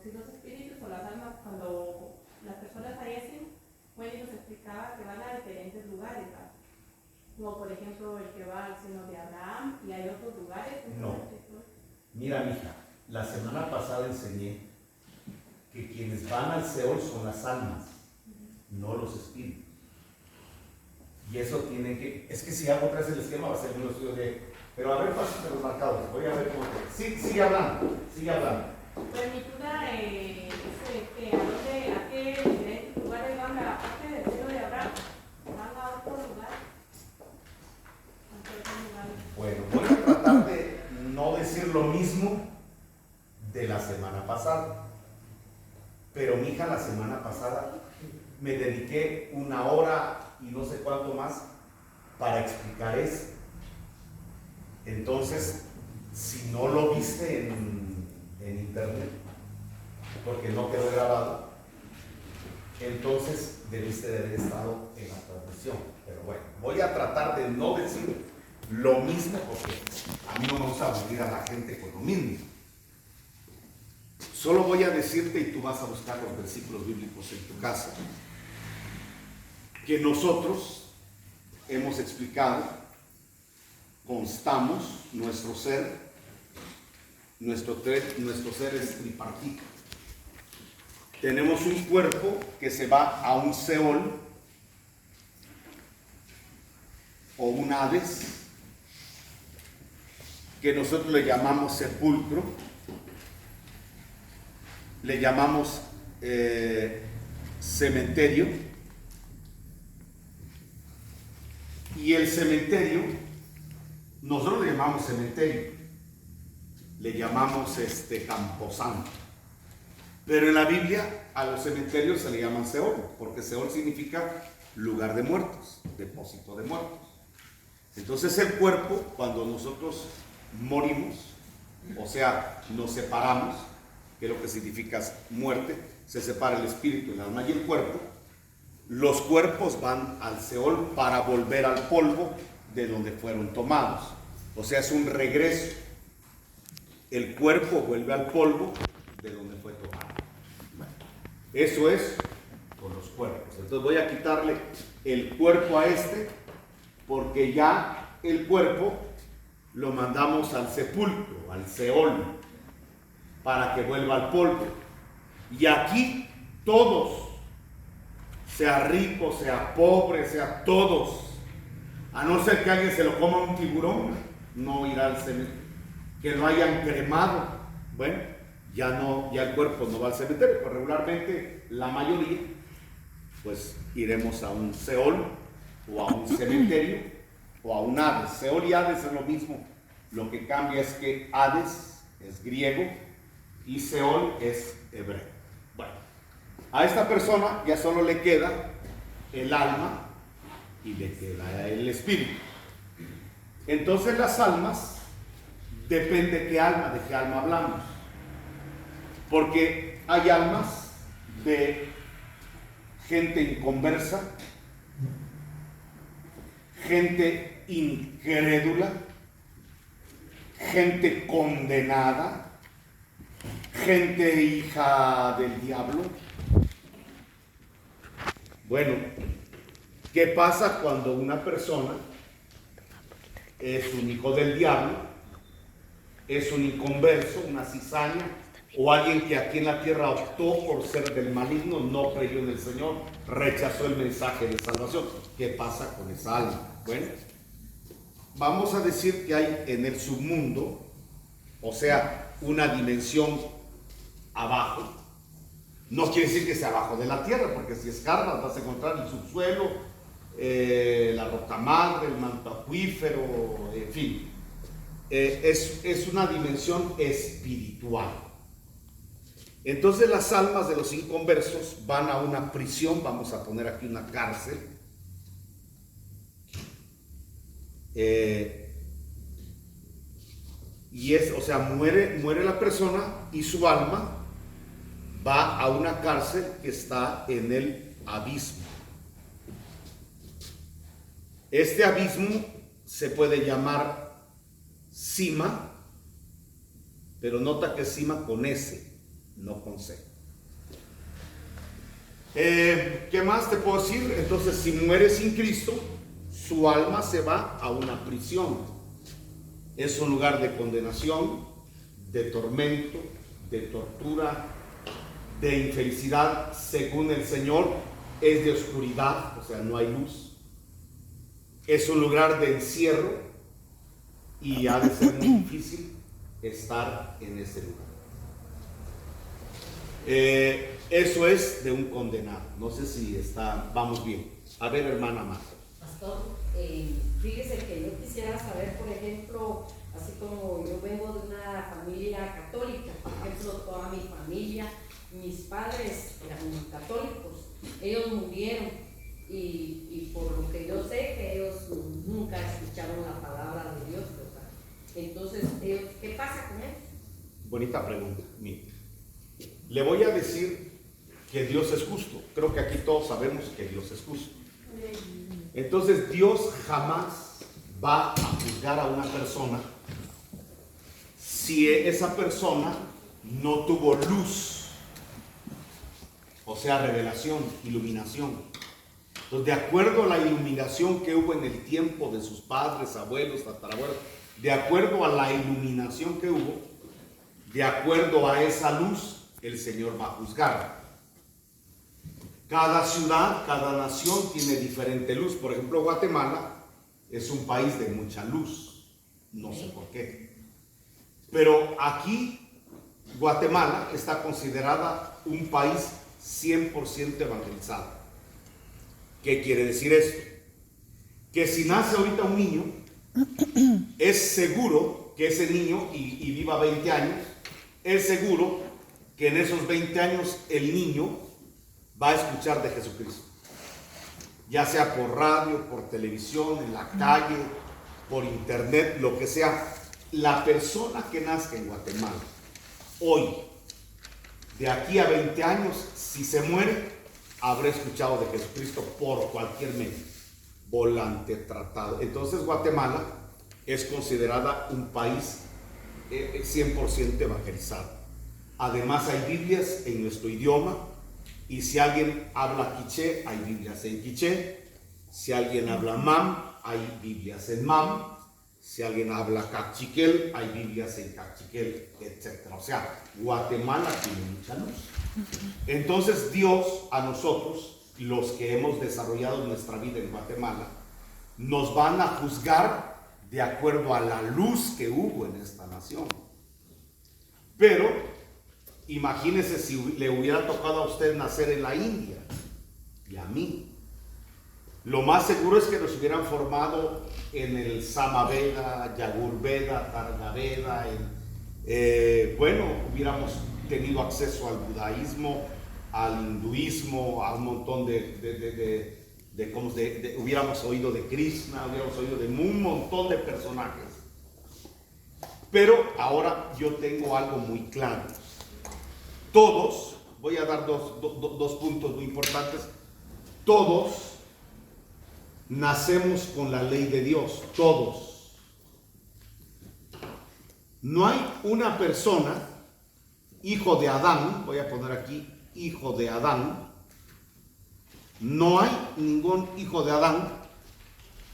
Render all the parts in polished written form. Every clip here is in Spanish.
si los espíritus o las almas, cuando las personas fallecen, Wendy nos explicaba que van a diferentes lugares, ¿verdad? Como por ejemplo el que va al seno de Abraham, y hay otros lugares. No. Mira, mija, la semana pasada enseñé que quienes van al Seol son las almas, no los espíritus. Y eso tiene que, es que si hago otra vez el esquema va a ser un estudio de, pero a ver, pásate los marcados, voy a ver cómo te, sí, sigue hablando. Pues mi duda es que a qué diferentes lugares van la parte del seno de Abraham, van a otro lugar. Bueno, voy a tratar de no decir lo mismo de la semana pasada, pero mi hija la semana pasada me dediqué 1 hora y no sé cuánto más para explicar eso. Entonces, si no lo viste en internet, porque no quedó grabado, entonces debiste de haber estado en la transmisión. Pero bueno, voy a tratar de no decir lo mismo, porque a mí no me gusta aburrir a la gente con lo mismo. Solo voy a decirte, y tú vas a buscar los versículos bíblicos en tu casa, que nosotros hemos explicado, constamos, nuestro ser es tripartito. Tenemos un cuerpo que se va a un Seol o un Hades, que nosotros le llamamos sepulcro, le llamamos cementerio, y el cementerio, nosotros le llamamos cementerio, le llamamos camposanto, pero en la Biblia a los cementerios se le llaman Seol, porque Seol significa lugar de muertos, depósito de muertos. Entonces el cuerpo, cuando nosotros morimos, o sea, nos separamos, que es lo que significa muerte, se separa el espíritu, el alma y el cuerpo. Los cuerpos van al Seol para volver al polvo de donde fueron tomados. O sea, es un regreso. El cuerpo vuelve al polvo de donde fue tomado. Bueno, eso es con los cuerpos. Entonces voy a quitarle el cuerpo a porque ya el cuerpo lo mandamos al sepulcro, al Seol, para que vuelva al polvo. Y aquí todos, sea rico, sea pobre, sea todos, a no ser que alguien se lo coma un tiburón, no irá al cementerio. Que lo hayan cremado, bueno, ya el cuerpo no va al cementerio, pero regularmente la mayoría, pues iremos a un Seol o a un cementerio o a un Hades. Seol y Hades es lo mismo, lo que cambia es que Hades es griego y Seol es hebreo. Bueno, a esta persona ya solo le queda el alma y le queda el espíritu. Entonces las almas, depende de qué alma hablamos, porque hay almas de gente inconversa, gente incrédula, gente condenada, gente hija del diablo. Bueno, ¿qué pasa cuando una persona es un hijo del diablo, es un inconverso, una cizaña, o alguien que aquí en la tierra optó por ser del maligno, no creyó en el Señor, rechazó el mensaje de salvación? ¿Qué pasa con esa alma? Bueno, vamos a decir que hay en el submundo, o sea, una dimensión abajo. No quiere decir que sea abajo de la tierra, porque si escarbas vas a encontrar el subsuelo, la roca madre, el manto acuífero, en fin. Es una dimensión espiritual. Entonces las almas de los inconversos van a una prisión, vamos a poner aquí una cárcel, o sea, muere la persona y su alma va a una cárcel que está en el abismo. Este abismo se puede llamar Sima, pero nota que es Sima con S, no con C. ¿Qué más te puedo decir? Entonces, si muere sin Cristo, su alma se va a una prisión. Es un lugar de condenación, de tormento, de tortura, de infelicidad. Según el Señor, es de oscuridad, o sea, no hay luz. Es un lugar de encierro y ha de ser muy difícil estar en ese lugar. Eso es de un condenado. No sé si vamos bien. A ver, hermana Marta. Pastor, fíjese que yo quisiera saber, por ejemplo, así como yo vengo de una familia católica, por ejemplo, toda mi familia, mis padres eran católicos, ellos murieron y por lo que yo sé que ellos nunca escucharon la palabra de Dios, ¿verdad? Entonces, ¿qué pasa con él? Bonita pregunta. Mire, le voy a decir que Dios es justo. Creo que aquí todos sabemos que Dios es justo. Entonces Dios jamás va a juzgar a una persona si esa persona no tuvo luz, o sea, revelación, iluminación. Entonces, de acuerdo a la iluminación que hubo en el tiempo de sus padres, abuelos, tatarabuelos, de acuerdo a la iluminación que hubo, de acuerdo a esa luz, el Señor va a juzgar. Cada ciudad, cada nación tiene diferente luz. Por ejemplo, Guatemala es un país de mucha luz. No sé por qué. Pero aquí, Guatemala está considerada un país 100% evangelizado. ¿Qué quiere decir esto? Que si nace ahorita un niño, es seguro que ese niño, y viva 20 años, es seguro que en esos 20 años el niño va a escuchar de Jesucristo, ya sea por radio, por televisión, en la calle, por internet, lo que sea. La persona que nazca en Guatemala hoy, de aquí a 20 años, si se muere, habrá escuchado de Jesucristo por cualquier medio, volante, tratado. Entonces Guatemala es considerada un país 100% evangelizado. Además hay Biblias en nuestro idioma. Y si alguien habla quiché, hay Biblias en quiché. Si alguien habla mam, hay Biblias en mam. Si alguien habla cachiquel, hay Biblias en cachiquel, etc. O sea, Guatemala tiene mucha luz. Entonces Dios a nosotros, los que hemos desarrollado nuestra vida en Guatemala, nos van a juzgar de acuerdo a la luz que hubo en esta nación. Pero imagínese si le hubiera tocado a usted nacer en la India y a mí. Lo más seguro es que nos hubieran formado en el Samaveda, Yajurveda, Targaveda. Hubiéramos tenido acceso al budaísmo, al hinduismo, a un montón hubiéramos oído de Krishna, hubiéramos oído de un montón de personajes. Pero ahora yo tengo algo muy claro. Todos, voy a dar dos puntos muy importantes, todos nacemos con la ley de Dios, todos. No hay una persona, hijo de Adán, voy a poner aquí, hijo de Adán, no hay ningún hijo de Adán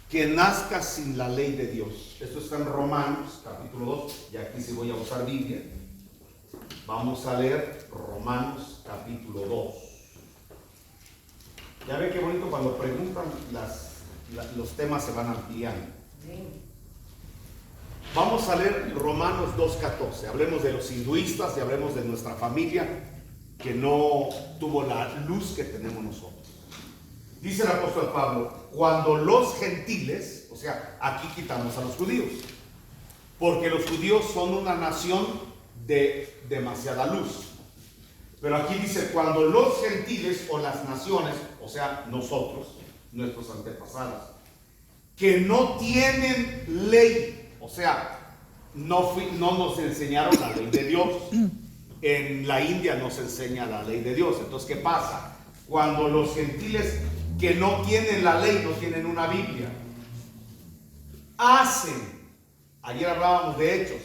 que nazca sin la ley de Dios. Esto está en Romanos, capítulo 2, y aquí sí voy a usar Biblia. Vamos a leer Romanos capítulo 2. Ya ve qué bonito cuando preguntan, los temas se van ampliando. Vamos a leer Romanos 2:14. Hablemos de los hinduistas y hablemos de nuestra familia que no tuvo la luz que tenemos nosotros. Dice el apóstol Pablo, cuando los gentiles, o sea, aquí quitamos a los judíos, porque los judíos son una nación de demasiada luz. Pero aquí dice, cuando los gentiles o las naciones, o sea, nosotros, nuestros antepasados, que no tienen ley, o sea, no nos enseñaron la ley de Dios. En la India no se enseña la ley de Dios. Entonces, ¿qué pasa? Cuando los gentiles que no tienen la ley, no tienen una Biblia, hacen, ayer hablábamos de Hechos,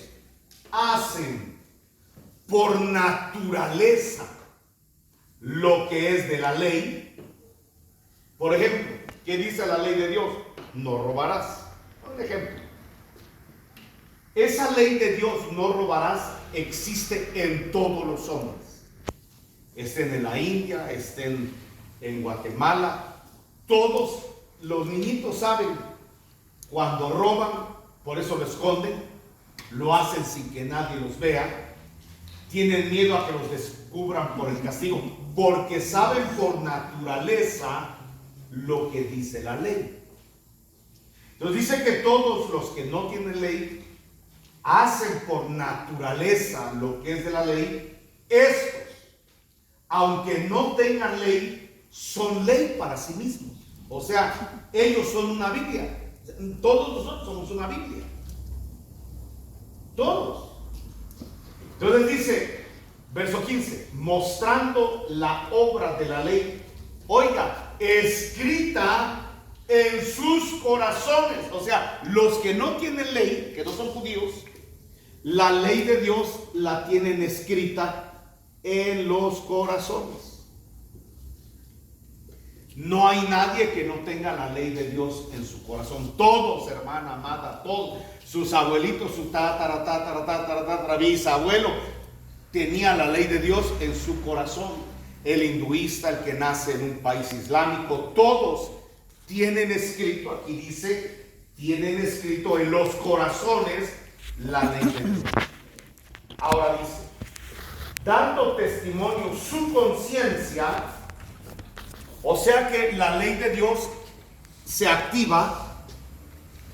hacen por naturaleza lo que es de la ley. Por ejemplo, ¿qué dice la ley de Dios? No robarás. Por ejemplo, esa ley de Dios, no robarás, existe en todos los hombres. Estén en la India, estén en Guatemala. Todos los niñitos saben cuando roban, por eso lo esconden, lo hacen sin que nadie los vea. Tienen miedo a que los descubran por el castigo, porque saben por naturaleza lo que dice la ley. Entonces dice que todos los que no tienen ley hacen por naturaleza lo que es de la ley. Estos, aunque no tengan ley, son ley para sí mismos. O sea, ellos son una Biblia. Todos nosotros somos una Biblia. Todos. Entonces dice, verso 15, mostrando la obra de la ley, oiga, escrita en sus corazones. O sea, los que no tienen ley, que no son judíos, la ley de Dios la tienen escrita en los corazones. No hay nadie que no tenga la ley de Dios en su corazón. Todos, hermana amada, todos. Sus abuelitos, su tatara, bisabuelo, tenía la ley de Dios en su corazón. El hinduista, el que nace en un país islámico, todos tienen escrito, aquí dice, tienen escrito en los corazones la ley de Dios. Ahora dice, dando testimonio su conciencia. O sea que la ley de Dios se activa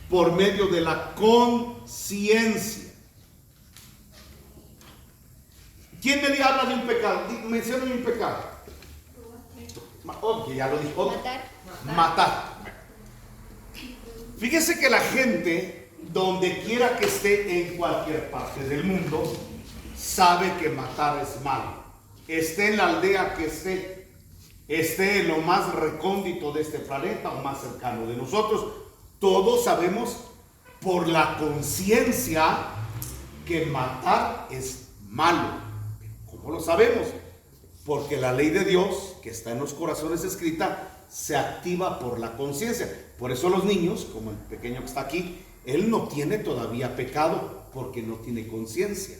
por medio de la conciencia. ¿Quién me habla de un pecado? Menciona un pecado. Ok, ya lo dijo. Matar. Fíjese que la gente, donde quiera que esté en cualquier parte del mundo, sabe que matar es malo. Esté en la aldea que esté en lo más recóndito de este planeta o más cercano de nosotros, todos sabemos por la conciencia que matar es malo. ¿Cómo lo sabemos? Porque la ley de Dios, que está en los corazones escrita, se activa por la conciencia. Por eso los niños, como el pequeño que está aquí, él no tiene todavía pecado porque no tiene conciencia.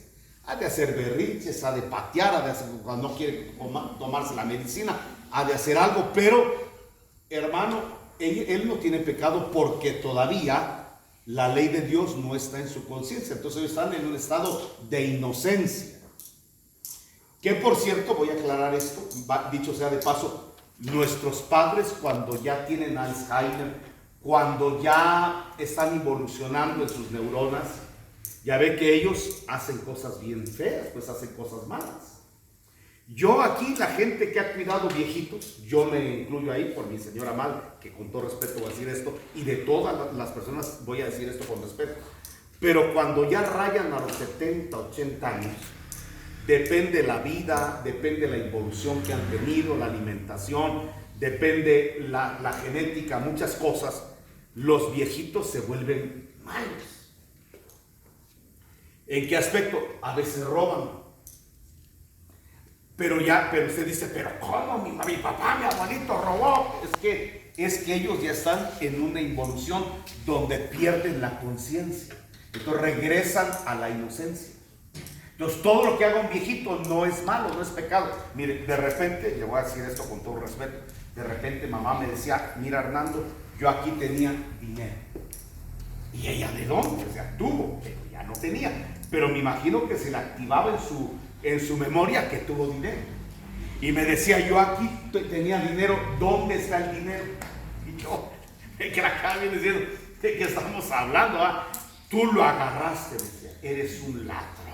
Ha de hacer berrinches, ha de patear, ha de hacer, cuando no quiere tomarse la medicina, ha de hacer algo, pero hermano, él no tiene pecado porque todavía la ley de Dios no está en su conciencia. Entonces ellos están en un estado de inocencia. Que por cierto, voy a aclarar esto, dicho sea de paso, nuestros padres cuando ya tienen Alzheimer, cuando ya están involucionando en sus neuronas, ya ve que ellos hacen cosas bien feas, pues hacen cosas malas. Yo aquí, la gente que ha cuidado viejitos, yo me incluyo ahí por mi señora madre, que con todo respeto voy a decir esto, y de todas las personas voy a decir esto con respeto, pero cuando ya rayan a los 70, 80 años, depende la vida, depende la involución que han tenido, la alimentación, depende la genética, muchas cosas, los viejitos se vuelven malos. ¿En qué aspecto? A veces roban. Pero usted dice, pero ¿cómo? Mi papá, mi abuelito robó. Es que ellos ya están en una involución donde pierden la conciencia. Entonces regresan a la inocencia. Entonces todo lo que haga un viejito no es malo, no es pecado. Mire, de repente, le voy a decir esto con todo respeto, de repente mamá me decía, mira Hernando, yo aquí tenía dinero. Y ella, ¿de dónde? O sea, tuvo, pero ya no tenía. Pero me imagino que se le activaba en su memoria que tuvo dinero. Y me decía, yo aquí tenía dinero, ¿dónde está el dinero? Y yo, que la cara viene diciendo, ¿de qué estamos hablando? Tú lo agarraste, decía, eres un ladrón.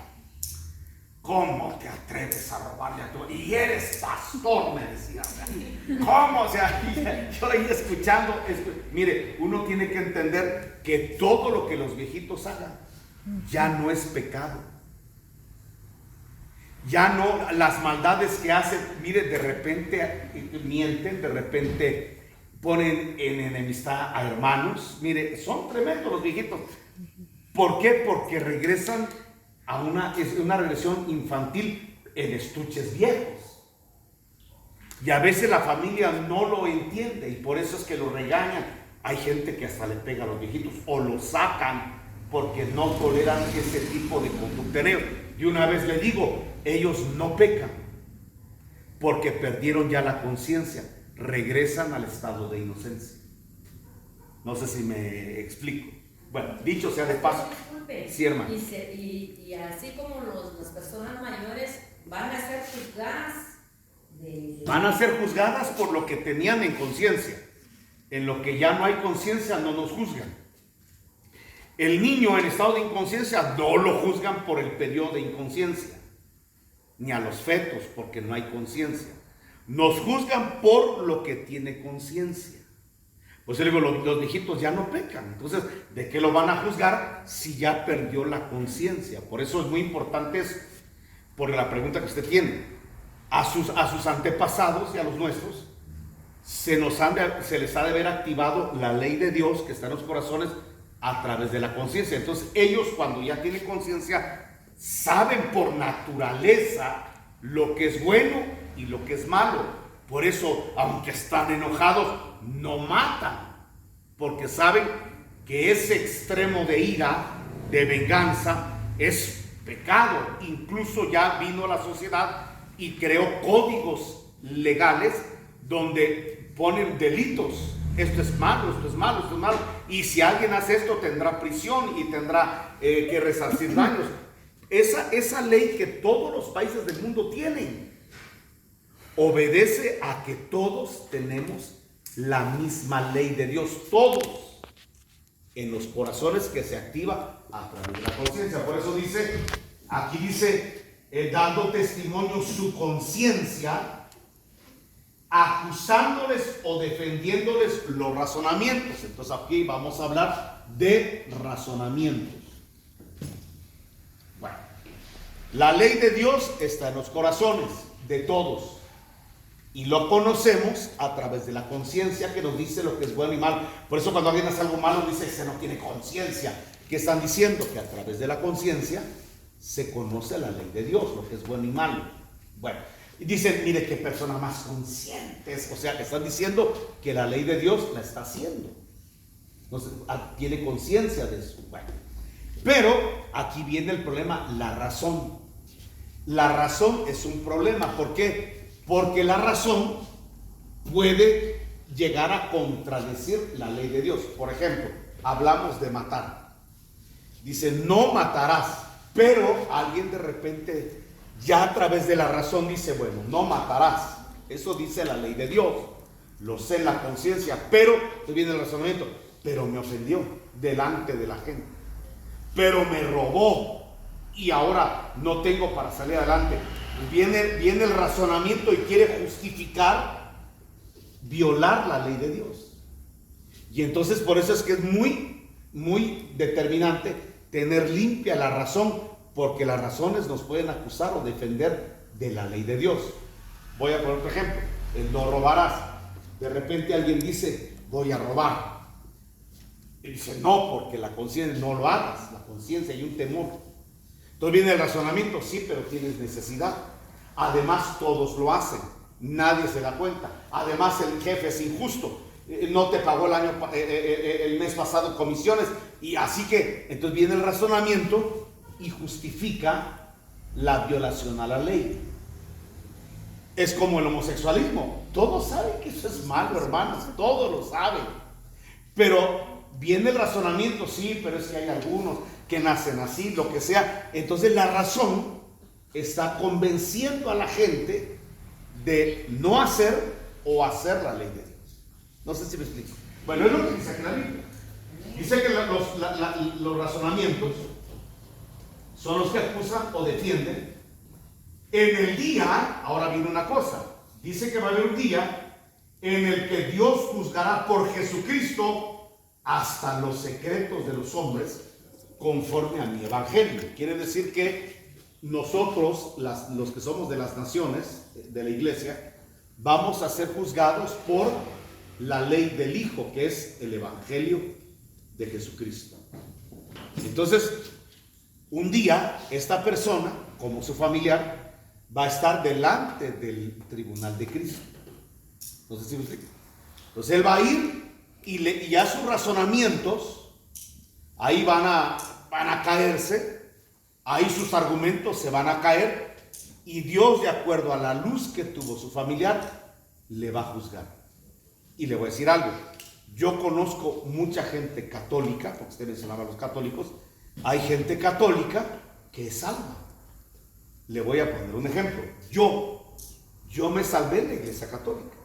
¿Cómo te atreves a robarle a tu? Y eres pastor, me decía. ¿Cómo? O sea, yo ahí escuchando, mire, uno tiene que entender que todo lo que los viejitos hagan ya no es pecado. Ya no, las maldades que hacen, mire, de repente mienten, de repente ponen en enemistad a hermanos. Mire, son tremendos los viejitos. ¿Por qué? Porque regresan es una regresión infantil en estuches viejos. Y a veces la familia no lo entiende y por eso es que lo regañan. Hay gente que hasta le pega a los viejitos o los sacan porque no toleran ese tipo de conducta. Y una vez le digo, ellos no pecan porque perdieron ya la conciencia, regresan al estado de inocencia. No sé si me explico. Bueno, dicho sea de paso. Disculpe. Sí, hermano. Y así como las personas mayores van a ser juzgadas. Van a ser juzgadas por lo que tenían en conciencia. En lo que ya no hay conciencia no nos juzgan. El niño en estado de inconsciencia no lo juzgan por el periodo de inconsciencia. Ni a los fetos porque no hay conciencia. Nos juzgan por lo que tiene conciencia. Pues yo le digo, los viejitos ya no pecan. Entonces, ¿de qué lo van a juzgar si ya perdió la conciencia? Por eso es muy importante eso, por la pregunta que usted tiene. A sus antepasados y a los nuestros, se les ha de haber activado la ley de Dios que está en los corazones a través de la conciencia. Entonces, ellos cuando ya tienen conciencia, saben por naturaleza lo que es bueno y lo que es malo. Por eso, aunque están enojados, no matan, porque saben que ese extremo de ira, de venganza, es pecado. Incluso ya vino la sociedad y creó códigos legales donde ponen delitos. Esto es malo, esto es malo, esto es malo. Y si alguien hace esto, tendrá prisión y tendrá que resarcir daños. Esa ley que todos los países del mundo tienen obedece a que todos tenemos la misma ley de Dios, todos, en los corazones, que se activa a través de la conciencia. Por eso aquí dice, dando testimonio su conciencia, acusándoles o defendiéndoles los razonamientos. Entonces aquí vamos a hablar de razonamientos. Bueno, la ley de Dios está en los corazones de todos. Y lo conocemos a través de la conciencia que nos dice lo que es bueno y malo. Por eso cuando alguien hace algo malo dice, ese no tiene conciencia. ¿Qué están diciendo? Que a través de la conciencia se conoce la ley de Dios, lo que es bueno y malo. Bueno, y dicen, mire qué persona más conscientes. O sea, que están diciendo que la ley de Dios la está haciendo. Entonces, tiene conciencia de eso. Bueno, pero aquí viene el problema, la razón. La razón es un problema. ¿Por qué? Porque la razón puede llegar a contradecir la ley de Dios. Por ejemplo, hablamos de matar. Dice, no matarás. Pero alguien de repente, ya a través de la razón dice, bueno, no matarás. Eso dice la ley de Dios. Lo sé en la conciencia. Pero, te viene el razonamiento, pero me ofendió delante de la gente. Pero me robó. Y ahora no tengo para salir adelante. Viene el razonamiento y quiere justificar violar la ley de Dios. Y entonces por eso es que es muy, muy determinante tener limpia la razón, porque las razones nos pueden acusar o defender de la ley de Dios. Voy a poner otro ejemplo, el no robarás. De repente alguien dice, voy a robar. Y dice, no, porque la conciencia, no lo hagas, la conciencia, hay un temor. Entonces viene el razonamiento, sí, pero tienes necesidad. Además, todos lo hacen, nadie se da cuenta. Además, el jefe es injusto, no te pagó el mes pasado comisiones, y así que, entonces viene el razonamiento y justifica la violación a la ley. Es como el homosexualismo, todos saben que eso es malo, hermanos, todos lo saben. Pero viene el razonamiento, sí, pero es que hay algunos que nacen así, lo que sea. Entonces la razón está convenciendo a la gente de no hacer o hacer la ley de Dios. No sé si me explico. Bueno, es lo que dice aquí la Biblia. Dice que los razonamientos son los que acusan o defienden. En el día, ahora viene una cosa, dice que va a haber un día en el que Dios juzgará por Jesucristo hasta los secretos de los hombres, conforme a mi evangelio. Quiere decir que nosotros, los que somos de las naciones, de la iglesia, vamos a ser juzgados por la ley del Hijo, que es el evangelio de Jesucristo. Entonces, Un día, esta persona, como su familiar, va a estar delante del tribunal de Cristo. No sé si me explico. Entonces él va a ir y ya sus razonamientos ahí van a caerse, ahí sus argumentos se van a caer, y Dios, de acuerdo a la luz que tuvo su familiar, le va a juzgar. Y le voy a decir algo: yo conozco mucha gente católica, porque usted mencionaba a los católicos, hay gente católica que es salva. Le voy a poner un ejemplo. Yo me salvé en la iglesia católica.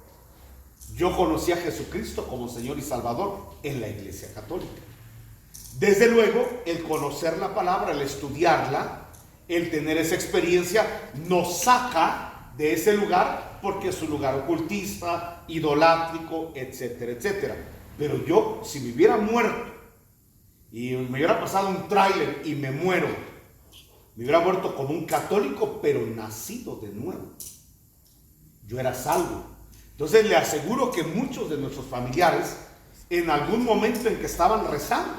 Yo conocí a Jesucristo como Señor y Salvador en la iglesia católica. Desde luego, el conocer la palabra, el estudiarla, el tener esa experiencia, nos saca de ese lugar, porque es un lugar ocultista, idolátrico, etcétera, etcétera. Pero yo, si me hubiera muerto y me hubiera pasado un tráiler y me muero, me hubiera muerto como un católico, pero nacido de nuevo. Yo era salvo. Entonces le aseguro que muchos de nuestros familiares, en algún momento en que estaban rezando,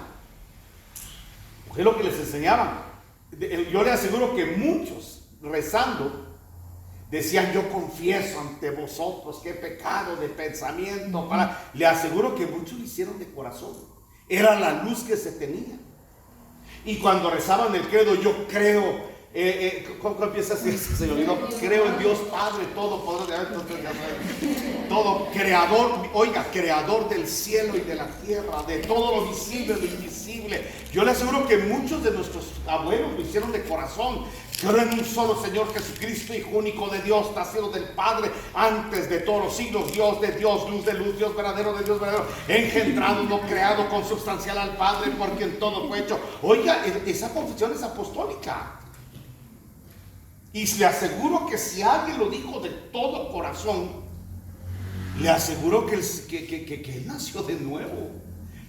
porque es lo que les enseñaban, yo le aseguro que muchos rezando decían: yo confieso ante vosotros que he pecado de pensamiento. Le aseguro que muchos lo hicieron de corazón. Era la luz que se tenía. Y cuando rezaban el credo, yo creo, ¿cómo empieza así, Señor? Yo creo en Dios Padre Todopoderoso, todo creador, oiga, creador del cielo y de la tierra, de todo lo visible, lo invisible. Yo le aseguro que muchos de nuestros abuelos lo hicieron de corazón. Creo en un solo Señor Jesucristo, Hijo único de Dios, nacido del Padre antes de todos los siglos, Dios de Dios, luz de luz, Dios verdadero de Dios verdadero, engendrado, no creado, consubstancial al Padre, porque en todo fue hecho. Oiga, esa confesión es apostólica. Y le aseguro que si alguien lo dijo de todo corazón, le aseguro que él nació de nuevo.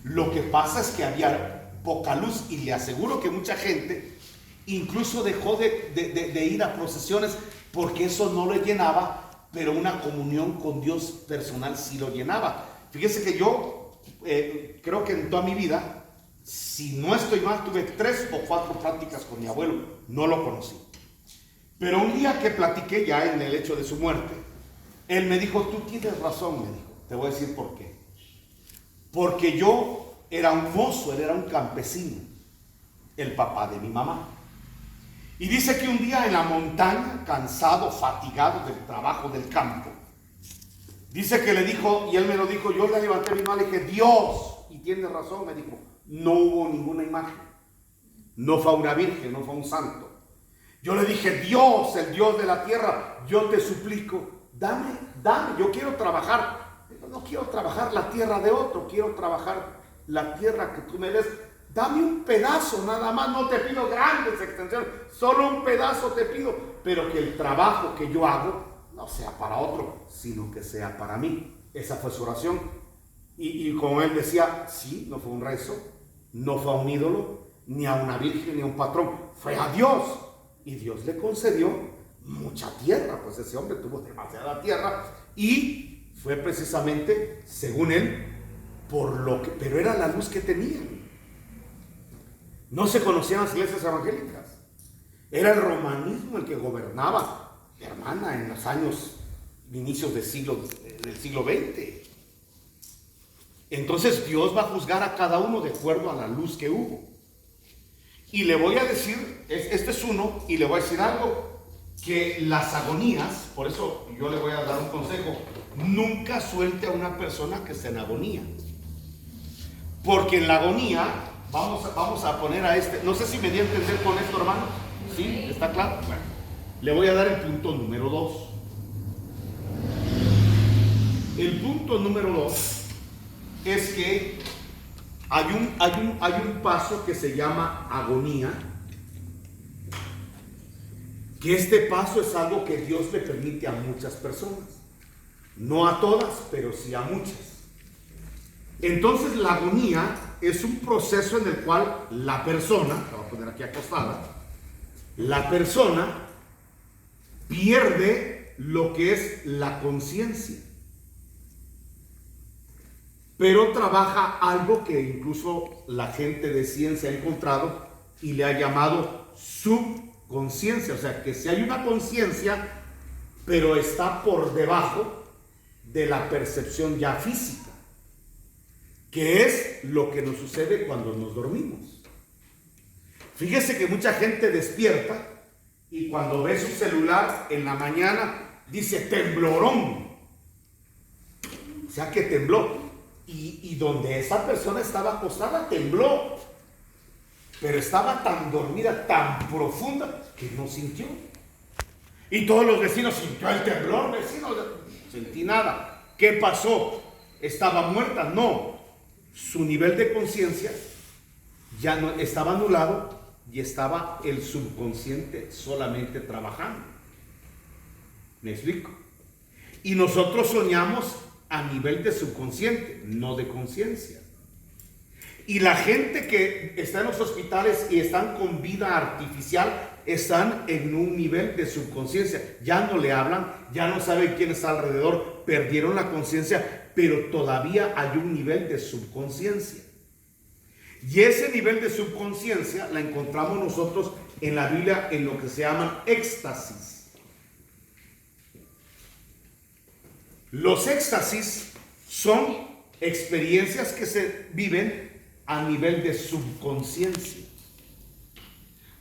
Lo que pasa es que había poca luz, y le aseguro que mucha gente incluso dejó de ir a procesiones porque eso no le llenaba, pero una comunión con Dios personal sí lo llenaba. Fíjese que yo creo que en toda mi vida, si no estoy mal, tuve 3 o 4 pláticas con mi abuelo. No lo conocí. Pero un día que platiqué ya en el hecho de su muerte, él me dijo: tú tienes razón, me dijo. Te voy a decir por qué. Porque yo era un mozo, él era un campesino, el papá de mi mamá. Y dice que un día en la montaña, cansado, fatigado del trabajo del campo, dice que le dijo, y él me lo dijo, yo le levanté mi mano y le dije: Dios. Y tiene razón, me dijo, no hubo ninguna imagen. No fue una virgen, no fue un santo. Yo le dije: Dios, el Dios de la tierra, yo te suplico, dame, yo quiero trabajar. No quiero trabajar la tierra de otro, quiero trabajar la tierra que tú me des. Dame un pedazo nada más, no te pido grandes extensiones, solo un pedazo te pido, pero que el trabajo que yo hago no sea para otro, sino que sea para mí. Esa fue su oración. Y como él decía, sí, no fue un rezo, no fue a un ídolo, ni a una virgen, ni a un patrón, fue a Dios. Y Dios le concedió mucha tierra, pues ese hombre tuvo demasiada tierra, y fue precisamente, según él, pero era la luz que tenía. No se conocían las iglesias evangélicas. Era el romanismo el que gobernaba, hermana, en los años, inicios del siglo XX. Entonces Dios va a juzgar a cada uno de acuerdo a la luz que hubo. Y le voy a decir, este es uno, y le voy a decir algo, que las agonías, por eso yo le voy a dar un consejo: nunca suelte a una persona que está en agonía. Porque en la agonía, vamos a poner a no sé si me di a entender con esto, hermano. ¿Sí? ¿Está claro? Bueno, le voy a dar el punto número 2. El punto número 2 es que hay un paso que se llama agonía, que este paso es algo que Dios le permite a muchas personas, no a todas, pero sí a muchas. Entonces la agonía es un proceso en el cual la persona, la voy a poner aquí acostada, la persona pierde lo que es la conciencia, pero trabaja algo que incluso la gente de ciencia ha encontrado y le ha llamado subconsciencia, o sea que si hay una conciencia, pero está por debajo de la percepción ya física, que es lo que nos sucede cuando nos dormimos. Fíjese que mucha gente despierta y cuando ve su celular en la mañana dice temblorón, o sea que tembló, y donde esa persona estaba acostada tembló, pero estaba tan dormida, tan profunda, que no sintió. Y todos los vecinos sintió el temblor, vecino, no sentí nada. ¿Qué pasó? ¿Estaba muerta? No, su nivel de conciencia ya no estaba anulado y estaba el subconsciente solamente trabajando. ¿Me explico? Y nosotros soñamos a nivel de subconsciente, no de conciencia. Y la gente que está en los hospitales y están con vida artificial están en un nivel de subconsciencia. Ya no le hablan, ya no saben quién está alrededor, perdieron la conciencia, pero todavía hay un nivel de subconsciencia. Y ese nivel de subconsciencia la encontramos nosotros en la Biblia en lo que se llaman éxtasis. Los éxtasis son experiencias que se viven a nivel de subconsciencia,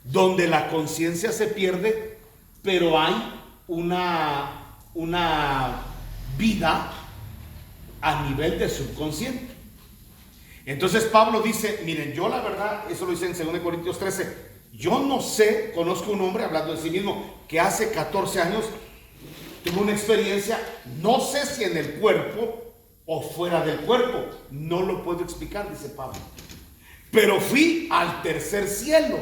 donde la conciencia se pierde, pero hay una vida a nivel de subconsciente. Entonces Pablo dice, miren, yo la verdad, eso lo dice en 2 Corintios 13, yo no sé, conozco un hombre hablando de sí mismo, que hace 14 años tuvo una experiencia, no sé si en el cuerpo o fuera del cuerpo, no lo puedo explicar, dice Pablo, pero fui al tercer cielo,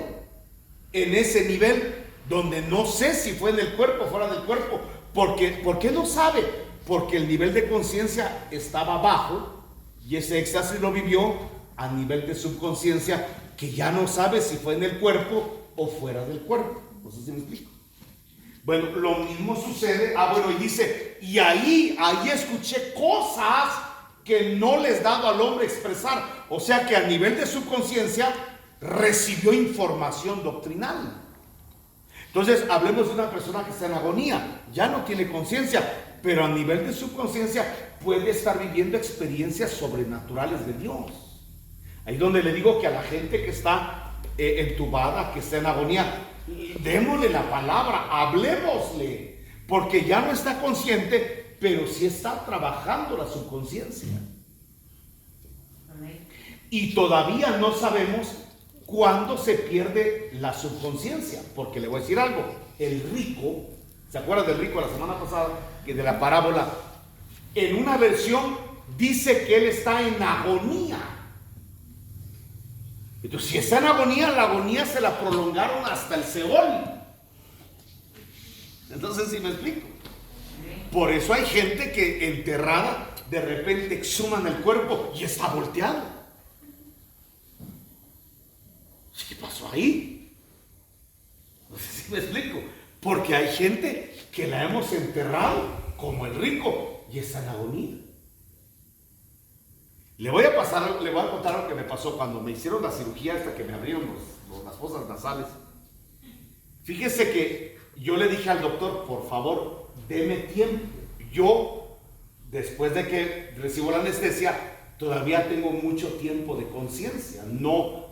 en ese nivel donde no sé si fue en el cuerpo o fuera del cuerpo. ¿Por qué no sabe? Porque el nivel de conciencia estaba bajo y ese éxtasis lo vivió a nivel de subconsciencia, que ya no sabe si fue en el cuerpo o fuera del cuerpo. No sé si me explico. Bueno, lo mismo sucede, y dice, y ahí escuché cosas que no les dado al hombre expresar. O sea que a nivel de subconsciencia recibió información doctrinal. Entonces, hablemos de una persona que está en agonía, ya no tiene conciencia, pero a nivel de subconsciencia puede estar viviendo experiencias sobrenaturales de Dios. Ahí donde le digo que a la gente que está entubada, que está en agonía, démosle la palabra, hablemosle, porque ya no está consciente, pero sí está trabajando la subconsciencia. Y todavía no sabemos cuándo se pierde la subconsciencia, porque le voy a decir algo, el rico, ¿se acuerdan del rico la semana pasada? Que de la parábola, en una versión dice que él está en agonía. Entonces, si está en agonía, la agonía se la prolongaron hasta el Seol. Entonces, ¿sí me explico? Por eso hay gente que enterrada, de repente exhuman el cuerpo y está volteado. ¿Qué pasó ahí? No sé si me explico. Porque hay gente que la hemos enterrado, como el rico, y está en agonía. Le voy a contar lo que me pasó cuando me hicieron la cirugía hasta que me abrieron las fosas nasales. Fíjese que yo le dije al doctor, por favor, deme tiempo. Yo, después de que recibo la anestesia, todavía tengo mucho tiempo de conciencia. No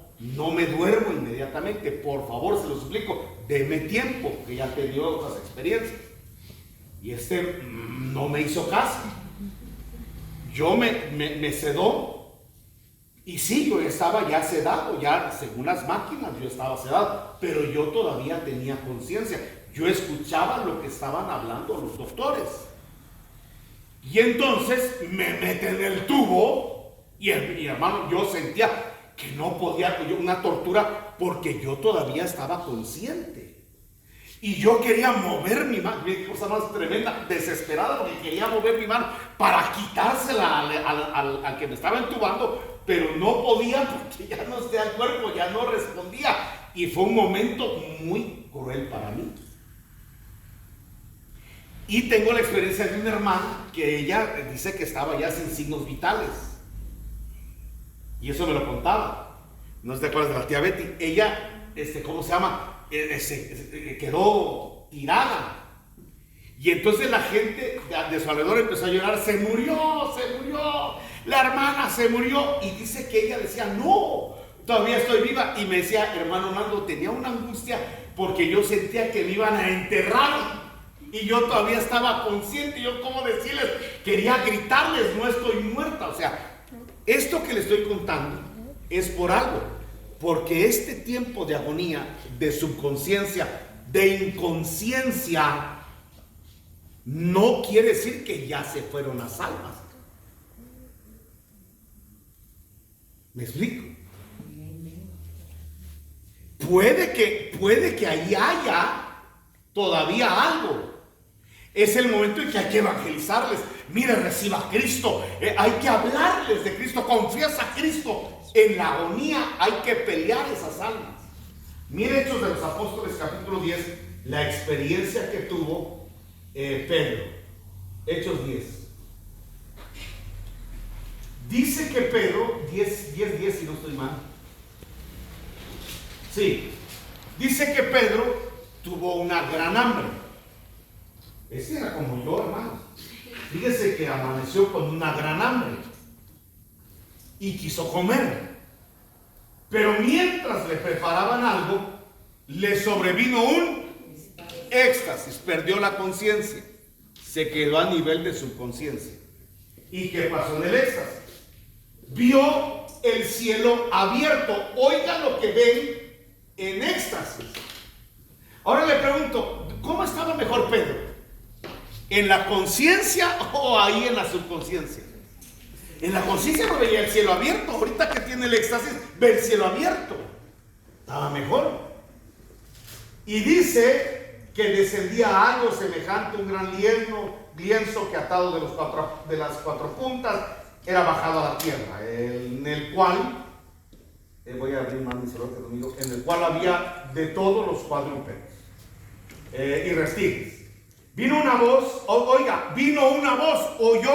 me duermo inmediatamente. Por favor, se lo suplico, deme tiempo, que ya te dio otras experiencias. Y no me hizo caso. Yo me sedó, y sí, yo estaba ya sedado, ya según las máquinas yo estaba sedado, pero yo todavía tenía conciencia. Yo escuchaba lo que estaban hablando los doctores. Y entonces me meten en el tubo, y hermano, yo sentía que no podía, una tortura, porque yo todavía estaba consciente. Y yo quería mover mi mano, qué cosa más tremenda, desesperada, porque quería mover mi mano para quitársela al que me estaba entubando, pero no podía porque ya no estaba el cuerpo, ya no respondía. Y fue un momento muy cruel para mí. Y tengo la experiencia de una hermana que ella dice que estaba ya sin signos vitales. Y eso me lo contaba. No sé si te acuerdas de la tía Betty. Ella, ¿cómo se llama? quedó tirada. Y entonces la gente de su alrededor empezó a llorar, se murió, la hermana se murió. Y dice que ella decía, no, todavía estoy viva. Y me decía, hermano Nando, tenía una angustia porque yo sentía que me iban a enterrar. Y yo todavía estaba consciente, yo como decirles, quería gritarles, no estoy muerta. O sea, esto que les estoy contando es por algo. Porque este tiempo de agonía, de subconsciencia, de inconsciencia, no quiere decir que ya se fueron las almas. ¿Me explico? Puede que ahí haya todavía algo. Es el momento en que hay que evangelizarles. Mire, reciba a Cristo. Hay que hablarles de Cristo. Confiesa a Cristo. En la agonía hay que pelear esas almas. Mire Hechos de los Apóstoles capítulo 10, la experiencia que tuvo Pedro. Hechos 10. Dice que Pedro, 10, si no estoy mal. Sí. Dice que Pedro tuvo una gran hambre. Ese era como yo, hermano. Fíjese que amaneció con una gran hambre y quiso comer. Pero mientras le preparaban algo, le sobrevino un éxtasis, perdió la conciencia, se quedó a nivel de subconsciencia. ¿Y qué pasó en el éxtasis? Vio el cielo abierto. Oiga lo que ven en éxtasis. Ahora le pregunto, ¿cómo estaba mejor Pedro? ¿En la conciencia o ahí en la subconsciencia? En la conciencia no veía el cielo abierto. Ahorita que tiene el éxtasis, ve el cielo abierto. Estaba mejor. Y dice que descendía algo semejante a un gran lienzo que atado de las cuatro puntas era bajado a la tierra, en el cual, voy a abrir más mi celular conmigo, en el cual había de todos los cuadrúpedos y reptiles. Vino una voz, oyó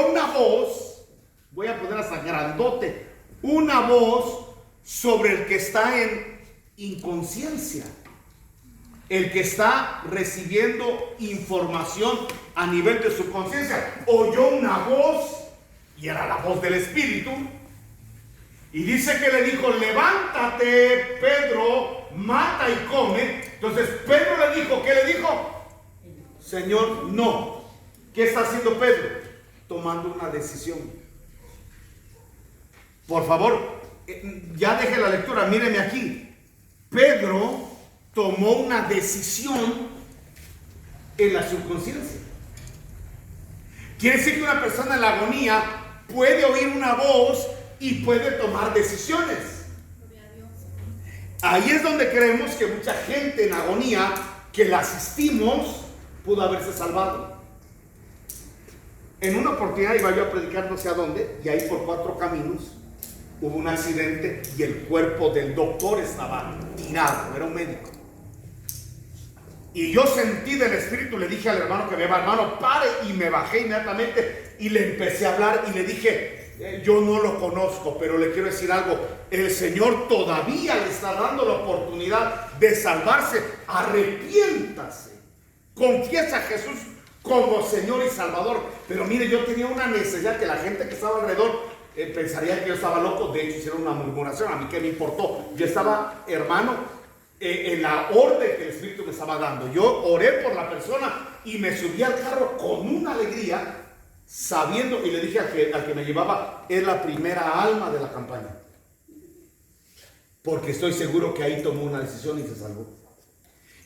una voz, voy a poner hasta grandote, una voz sobre el que está en inconsciencia, el que está recibiendo información a nivel de su conciencia. Oyó una voz, y era la voz del Espíritu, y dice que le dijo, levántate, Pedro, mata y come. Entonces Pedro le dijo, ¿qué le dijo? Señor, no. ¿Qué está haciendo Pedro? Tomando una decisión. Por favor, ya deje la lectura, míreme aquí. Pedro tomó una decisión en la subconsciencia. Quiere decir que una persona en la agonía puede oír una voz y puede tomar decisiones. Ahí es donde creemos que mucha gente en agonía que la asistimos pudo haberse salvado. En una oportunidad iba yo a predicar no sé a dónde, y ahí por 4 caminos hubo un accidente y el cuerpo del doctor estaba tirado, era un médico. Y yo sentí del Espíritu, le dije al hermano que me va, hermano, pare, y me bajé inmediatamente y le empecé a hablar y le dije, yo no lo conozco, pero le quiero decir algo, el Señor todavía le está dando la oportunidad de salvarse, arrepiéntase, confiesa a Jesús como Señor y Salvador. Pero mire, yo tenía una necesidad que la gente que estaba alrededor pensaría que yo estaba loco. De hecho hicieron una murmuración, a mí qué me importó, yo estaba, hermano, en la orden que el Espíritu me estaba dando. Yo oré por la persona y me subí al carro con una alegría, sabiendo, y le dije al que me llevaba, es la primera alma de la campaña, porque estoy seguro que ahí tomó una decisión y se salvó.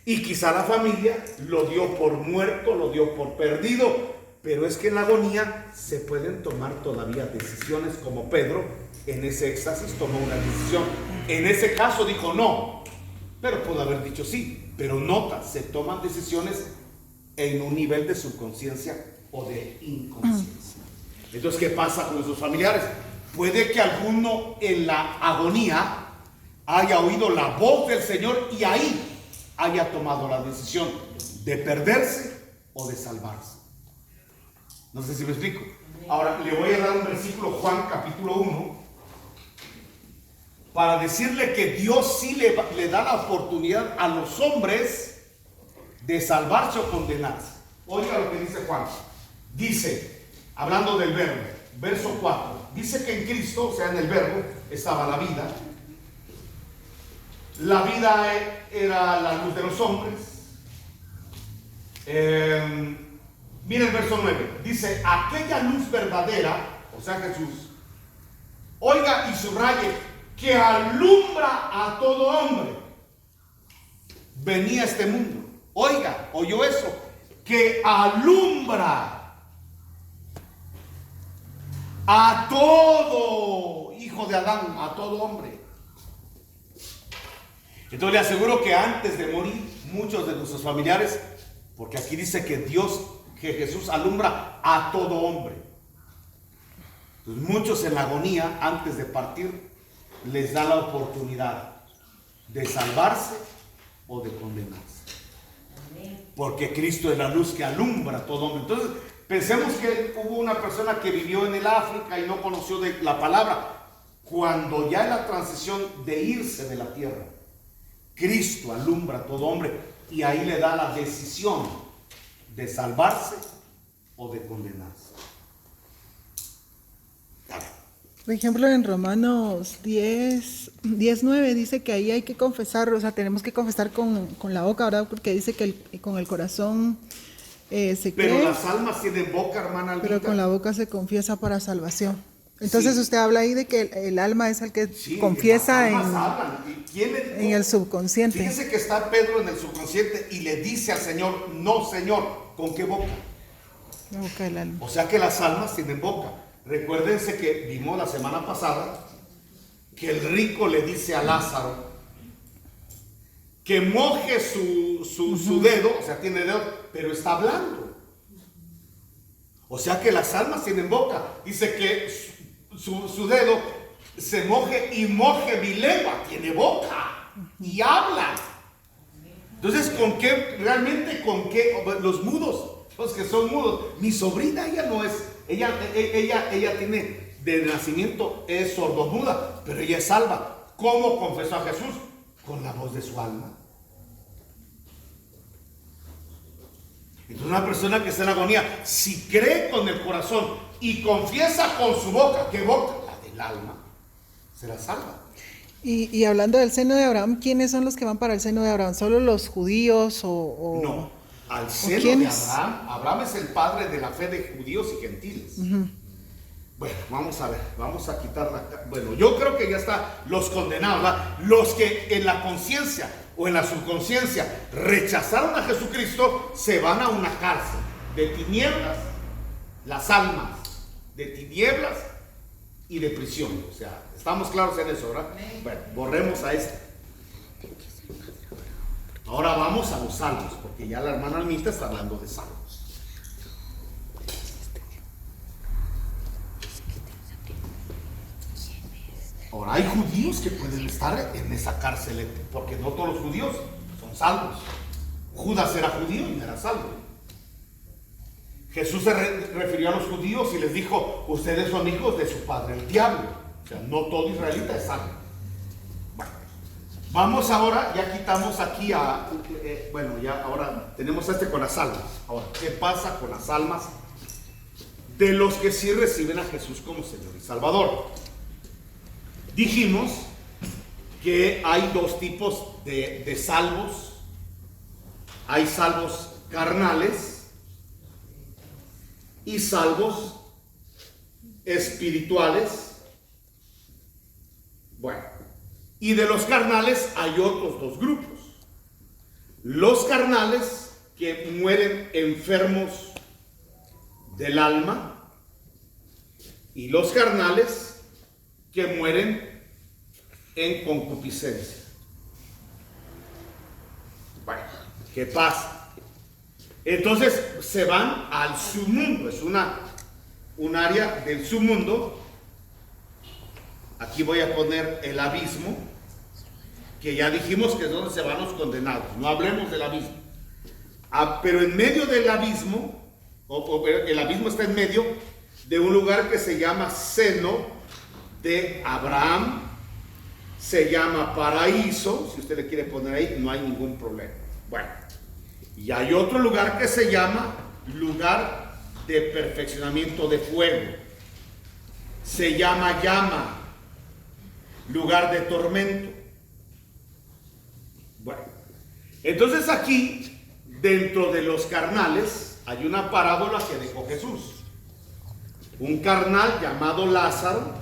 Y quizá la familia lo dio por muerto, lo dio por perdido, pero es que en la agonía se pueden tomar todavía decisiones, como Pedro en ese éxtasis tomó una decisión. En ese caso dijo no, pero pudo haber dicho sí. Pero nota, se toman decisiones en un nivel de subconsciencia o de inconsciencia. Entonces, ¿qué pasa con esos familiares? Puede que alguno en la agonía haya oído la voz del Señor y ahí haya tomado la decisión de perderse o de salvarse. No sé si me explico. Ahora le voy a dar un versículo, Juan capítulo 1. para decirle que Dios sí le da la oportunidad a los hombres de salvarse o condenarse. Oiga lo que dice Juan. Dice, hablando del verbo, verso 4, dice que en Cristo, o sea en el verbo, estaba la vida. La vida era la luz de los hombres. Mira el verso 9, dice, aquella luz verdadera, o sea Jesús, oiga y subraye, que alumbra a todo hombre, venía a este mundo. Oiga, oyó eso, que alumbra a todo hijo de Adán, a todo hombre. Entonces le aseguro que antes de morir, muchos de nuestros familiares, porque aquí dice que Jesús alumbra a todo hombre. Entonces, muchos en la agonía, antes de partir, les da la oportunidad de salvarse o de condenarse. Porque Cristo es la luz que alumbra a todo hombre. Entonces, pensemos que hubo una persona que vivió en el África y no conoció de la palabra. Cuando ya en la transición de irse de la tierra, Cristo alumbra a todo hombre y ahí le da la decisión de salvarse o de condenarse. Por ejemplo, en Romanos 10:9 dice que ahí hay que confesar, o sea, tenemos que confesar con la boca, ¿verdad? Porque dice que con el corazón se Pero cree, las almas tienen boca, hermana Almita. pero con la boca se confiesa para salvación. Entonces Sí. usted habla ahí de que el alma es el que Sí, confiesa las almas hablan. ¿Y quién le dijo? en el subconsciente. Fíjese que está Pedro en el subconsciente y le dice al Señor, no Señor, ¿con qué boca? La boca del alma. O sea que las almas tienen boca. Recuérdense que vimos la semana pasada que el rico le dice a Lázaro que moje su dedo, o sea, tiene dedo, pero está hablando. O sea que las almas tienen boca. Dice que su dedo se moje y moje mi lengua, tiene boca y habla. Entonces, ¿con qué? Realmente, ¿con qué? Los mudos, los que son mudos. Mi sobrina, ella no es, ella tiene de nacimiento, es sordomuda, pero ella es salva. ¿Cómo confesó a Jesús? Con la voz de su alma. Entonces, una persona que está en agonía, si cree con el corazón y confiesa con su boca, ¿qué boca? La del alma, será salva. Y hablando del seno de Abraham, ¿quiénes son los que van para el seno de Abraham? ¿Solo los judíos o...? No, al seno de quiénes? Abraham. Abraham es el padre de la fe de judíos y gentiles. Bueno, vamos a ver, vamos a quitar bueno, yo creo que ya está los condenados, ¿verdad? Los que en la conciencia o en la subconsciencia rechazaron a Jesucristo, se van a una cárcel de tinieblas, las almas de tinieblas y de prisión. O sea, estamos claros en eso, ¿verdad? Bueno, borremos a este. Ahora vamos a los salvos, porque ya la hermana Almita está hablando de salvos. Ahora hay judíos que pueden estar en esa cárcel, porque no todos los judíos son salvos. Judas era judío y no era salvo. Jesús se refirió a los judíos y les dijo, ustedes son hijos de su padre el diablo. O sea, no todo israelita es salvo. Bueno, vamos ahora, ya quitamos aquí bueno, ya ahora tenemos con las almas. Ahora, ¿qué pasa con las almas de los que sí reciben a Jesús como Señor y Salvador? Dijimos que hay dos tipos de salvos. Hay salvos carnales y salvos espirituales. Bueno, y de los carnales hay otros dos grupos. Los carnales que mueren enfermos del alma y los carnales que mueren en concupiscencia. Bueno, ¿qué pasa? Entonces se van al submundo, es un área del submundo. Aquí voy a poner el abismo, que ya dijimos que es donde se van los condenados. No hablemos del abismo. Pero en medio del abismo, el abismo está en medio de un lugar que se llama seno de Abraham, se llama paraíso. Si usted le quiere poner ahí, no hay ningún problema. Bueno, y hay otro lugar que se llama lugar de perfeccionamiento de fuego. Se llama llama, lugar de tormento. Bueno, entonces aquí, dentro de los carnales, hay una parábola que dejó Jesús. Un carnal llamado Lázaro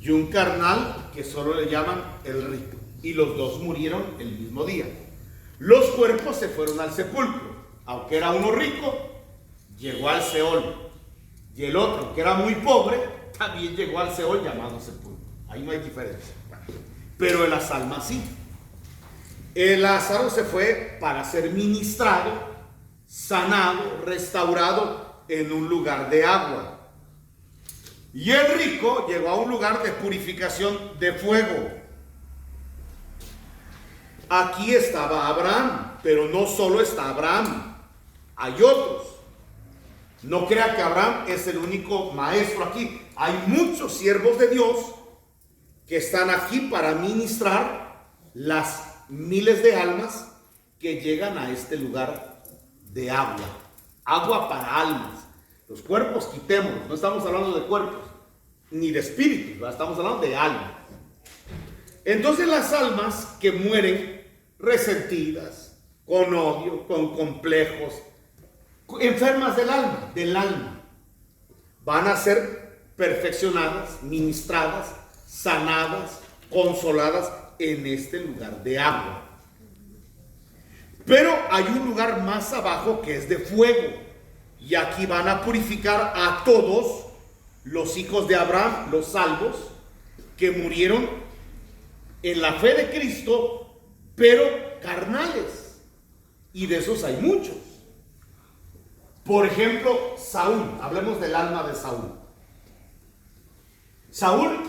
y un carnal que solo le llaman el rico. Y los dos murieron el mismo día. Los cuerpos se fueron al sepulcro. Aunque era uno rico, llegó al Seol. Y el otro, que era muy pobre, también llegó al Seol llamado sepulcro. Ahí no hay diferencia. Pero en las almas sí. El Lázaro se fue para ser ministrado, sanado, restaurado en un lugar de agua. Y el rico llegó a un lugar de purificación de fuego. Aquí estaba Abraham, pero no solo está Abraham, hay otros. No crea que Abraham es el único maestro aquí. Hay muchos siervos de Dios que están aquí para ministrar las miles de almas que llegan a este lugar de agua. Agua para almas. Los cuerpos quitémoslos, no estamos hablando de cuerpos ni de espíritus, ¿verdad? Estamos hablando de almas. Entonces las almas que mueren resentidas, con odio, con complejos, enfermas del alma, van a ser perfeccionadas, ministradas, sanadas, consoladas en este lugar de agua. Pero hay un lugar más abajo que es de fuego, y aquí van a purificar a todos los hijos de Abraham, los salvos, que murieron en la fe de Cristo, pero carnales, y de esos hay muchos. Por ejemplo, Saúl, hablemos del alma de Saúl. Saúl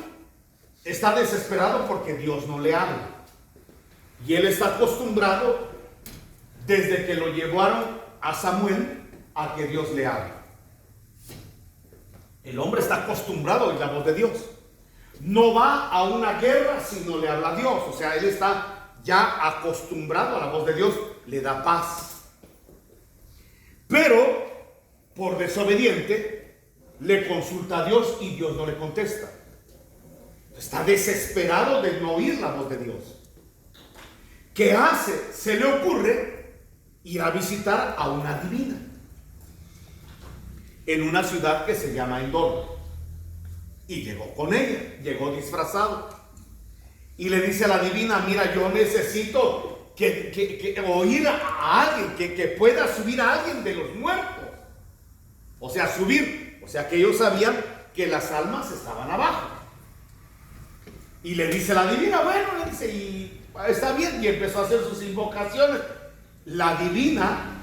está desesperado porque Dios no le habla. Y él está acostumbrado, desde que lo llevaron a Samuel, a que Dios le hable. El hombre está acostumbrado a oír la voz de Dios. No va a una guerra si no le habla a Dios. O sea, él está ya acostumbrado a la voz de Dios, le da paz. Pero, por desobediente, le consulta a Dios y Dios no le contesta. Está desesperado de no oír la voz de Dios. ¿Qué hace? Se le ocurre ir a visitar a una adivina en una ciudad que se llama Endor. Y llegó con ella, llegó disfrazado. Y le dice a la adivina: mira, yo necesito que oír a alguien, que pueda subir a alguien de los muertos. O sea, subir. O sea, que ellos sabían que las almas estaban abajo. Y le dice la adivina, bueno, le dice, y está bien. Y empezó a hacer sus invocaciones. La adivina,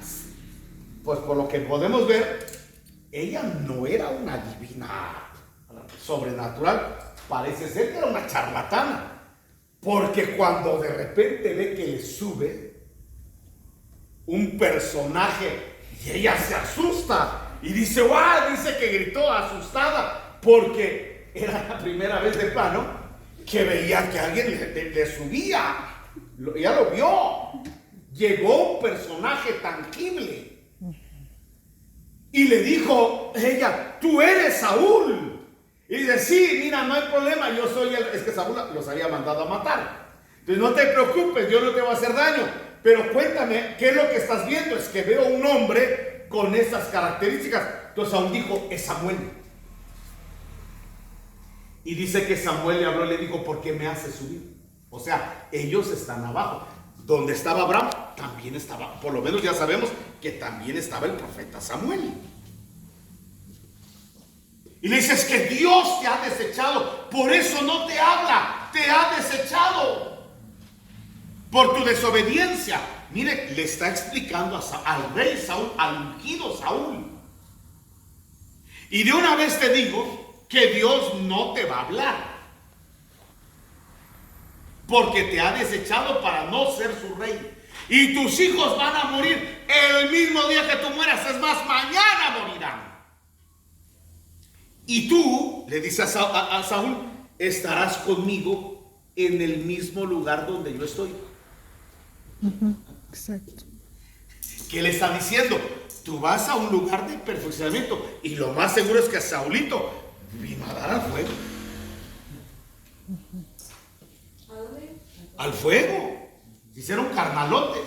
pues por lo que podemos ver, ella no era una adivina sobrenatural. Parece ser que era una charlatana. Porque cuando de repente ve que le sube un personaje y ella se asusta y dice, ¡guau! Dice que gritó asustada porque era la primera vez de plano que veía que alguien le subía. Ella lo vio. Llegó un personaje tangible y le dijo ella, tú eres Saúl. Y dice, sí, mira, no hay problema, yo soy el... Es que Saúl los había mandado a matar. Entonces no te preocupes, yo no te voy a hacer daño. Pero cuéntame, ¿qué es lo que estás viendo? Es que veo un hombre con esas características. Entonces Saúl dijo, es Samuel. Y dice que Samuel le habló y le dijo, ¿por qué me haces subir? O sea, ellos están abajo. Donde estaba Abraham, también estaba, por lo menos ya sabemos que también estaba el profeta Samuel. Y le dices que Dios te ha desechado, por eso no te habla, te ha desechado por tu desobediencia. Mire, le está explicando al rey Saúl, al ungido Saúl. Y de una vez te digo que Dios no te va a hablar, porque te ha desechado para no ser su rey. Y tus hijos van a morir el mismo día que tú mueras, es más, mañana morirán. Y tú, le dice a Saúl, estarás conmigo en el mismo lugar donde yo estoy. Exacto. ¿Qué le está diciendo? Tú vas a un lugar de perfeccionamiento y lo más seguro es que a Saulito vino a dar al fuego. ¿A dónde? Al fuego. Hicieron carnalote.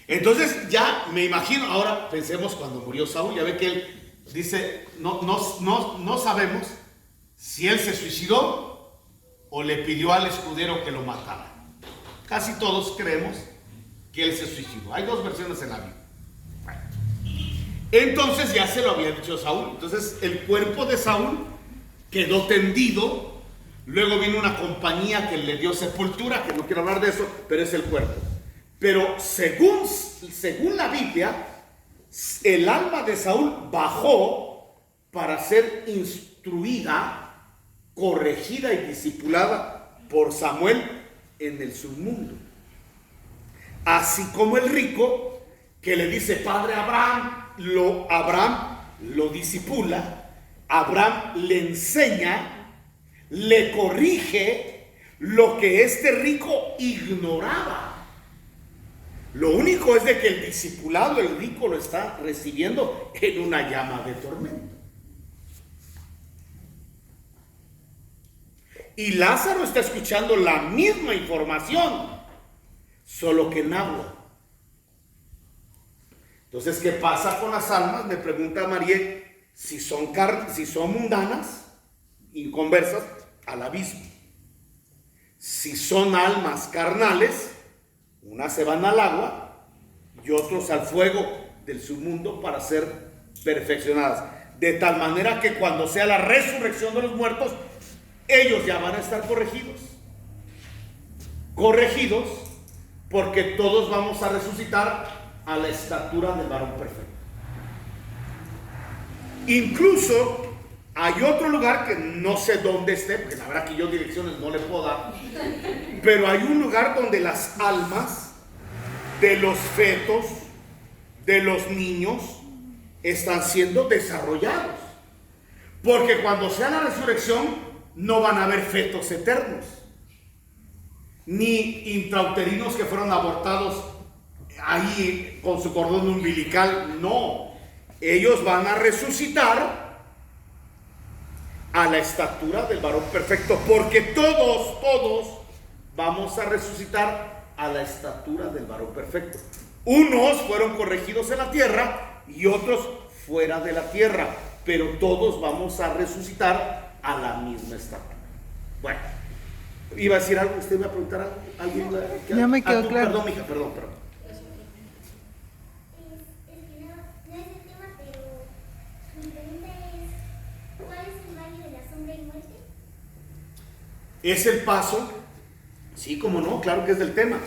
Entonces ya me imagino, ahora pensemos cuando murió Saúl, ya ve que él dice, no sabemos si él se suicidó o le pidió al escudero que lo matara. Casi todos creemos que él se suicidó. Hay dos versiones en la Biblia. Bueno. Entonces ya se lo había dicho Saúl. Entonces el cuerpo de Saúl quedó tendido. Luego vino una compañía que le dio sepultura, que no quiero hablar de eso, pero es el cuerpo. Pero según la Biblia, el alma de Saúl bajó para ser instruida, corregida y discipulada por Samuel en el submundo. Así como el rico que le dice padre Abraham lo disipula, Abraham le enseña, le corrige lo que este rico ignoraba. Lo único es de que el discipulado, el rico, lo está recibiendo en una llama de tormento. Y Lázaro está escuchando la misma información, solo que en agua. Entonces, ¿qué pasa con las almas? Me pregunta María, si son mundanas, inconversas, al abismo. Si son almas carnales, unas se van al agua y otros al fuego del submundo para ser perfeccionadas. De tal manera que cuando sea la resurrección de los muertos, ellos ya van a estar corregidos. Corregidos porque todos vamos a resucitar a la estatura del varón perfecto. Incluso hay otro lugar que no sé dónde esté, porque la verdad que yo direcciones no le puedo dar, pero hay un lugar donde las almas de los fetos, de los niños, están siendo desarrollados. Porque cuando sea la resurrección, no van a haber fetos eternos, ni intrauterinos que fueron abortados ahí con su cordón umbilical. No, ellos van a resucitar a la estatura del varón perfecto, porque todos vamos a resucitar a la estatura del varón perfecto. Unos fueron corregidos en la tierra y otros fuera de la tierra, pero todos vamos a resucitar a la misma estatura. Bueno, iba a decir algo, usted me va a preguntar algo. ¿Alguien? Ya me quedó claro. Perdón, mija, perdón. Es el paso, sí, como no, claro que es del tema.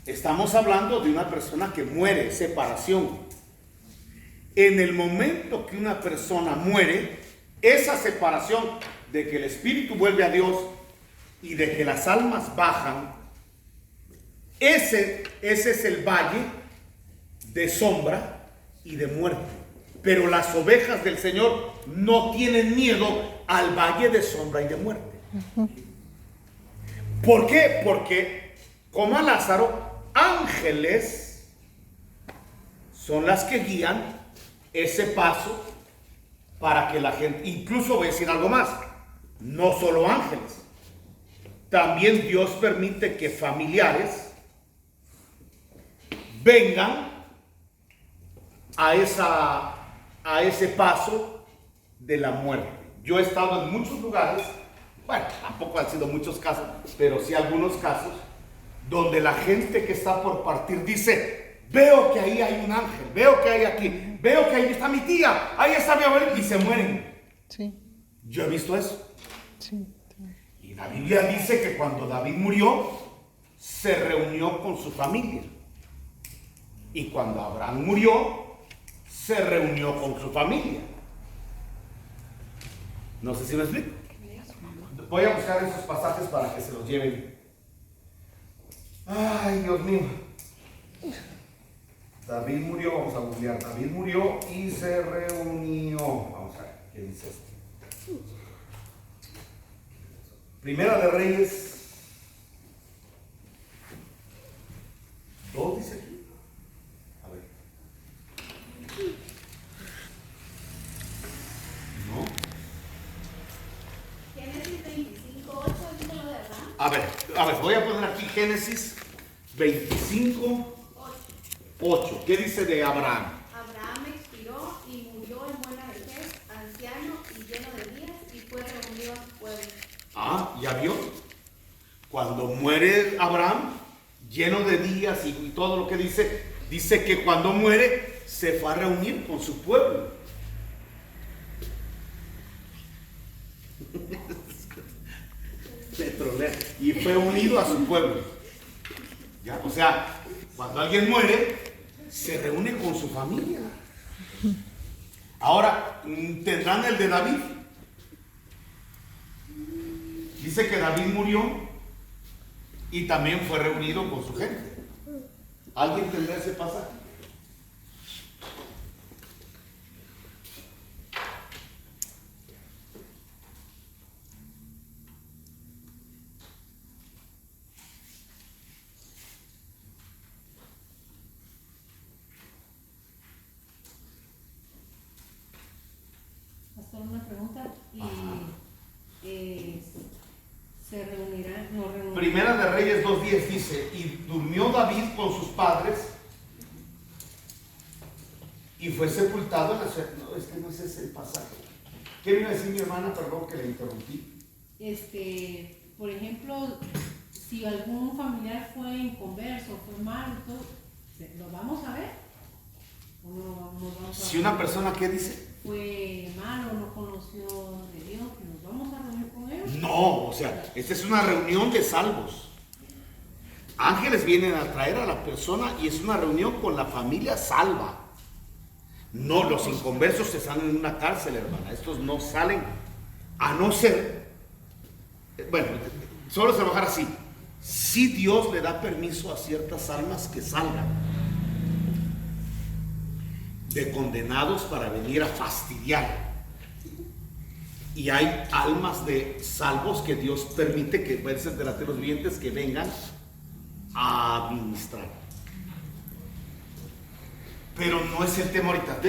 Estamos hablando de una persona que muere, separación. En el momento que una persona muere, esa separación de que el espíritu vuelve a Dios y de que las almas bajan, ese es el valle de sombra y de muerte. Pero las ovejas del Señor no tienen miedo al valle de sombra y de muerte. ¿Por qué? Porque, como a Lázaro, ángeles son las que guían ese paso para que la gente, incluso voy a decir algo más, no solo ángeles, también Dios permite que familiares vengan a ese paso de la muerte. Yo he estado en muchos lugares, bueno, tampoco han sido muchos casos, pero sí algunos casos, donde la gente que está por partir dice, veo que ahí hay un ángel, veo que hay aquí, veo que ahí está mi tía, ahí está mi abuelo, y se mueren. Sí. Yo he visto eso. Sí. Y la Biblia dice que cuando David murió, se reunió con su familia. Y cuando Abraham murió, se reunió con su familia. No sé si me explico. Voy a buscar esos pasajes para que se los lleven. Ay, Dios mío. David murió, vamos a googlear. David murió y se reunió. Vamos a ver, ¿qué dice esto? Primera de Reyes 2 dice aquí. A ver. No. Génesis 25:8 dice lo de Abraham. A ver, voy a poner aquí Génesis 25:8. ¿Qué dice de Abraham? Abraham expiró y murió en buena vejez, anciano y lleno de días, y fue reunido a su pueblo. ¿Ya vio? Cuando muere Abraham, lleno de días y todo lo que dice que cuando muere se fue a reunir con su pueblo. Petrolero. Y fue unido a su pueblo. ¿Ya? O sea, cuando alguien muere, se reúne con su familia. Ahora, tendrán el de David. Dice que David murió y también fue reunido con su gente. ¿Alguien tendrá ese pasaje? Pastor, una pregunta. ¿Se reunirán? No reunirán. Primera de Reyes 2:10 dice, y durmió David con sus padres y fue sepultado en la ciudad. No, es que no es ese el pasaje. ¿Qué vino a decir mi hermana? Perdón que le interrumpí. Por ejemplo, si algún familiar fue inconverso, fue malo, todo, ¿lo vamos a ver? ¿O no vamos a Si ver? una persona, ¿qué dice? Fue malo, no conoció de Dios, ¿nos vamos a reunir con él? No, o sea, esta es una reunión de salvos. Ángeles vienen a traer a la persona y es una reunión con la familia salva. No, los inconversos se salen en una cárcel, hermana. Estos no salen, a no ser, bueno, solo se va a bajar así. Si Dios le da permiso a ciertas almas que salgan de condenados para venir a fastidiar. Y hay almas de salvos que Dios permite, que pueden ser de los vivientes, que vengan a administrar. Pero no es el tema ahorita.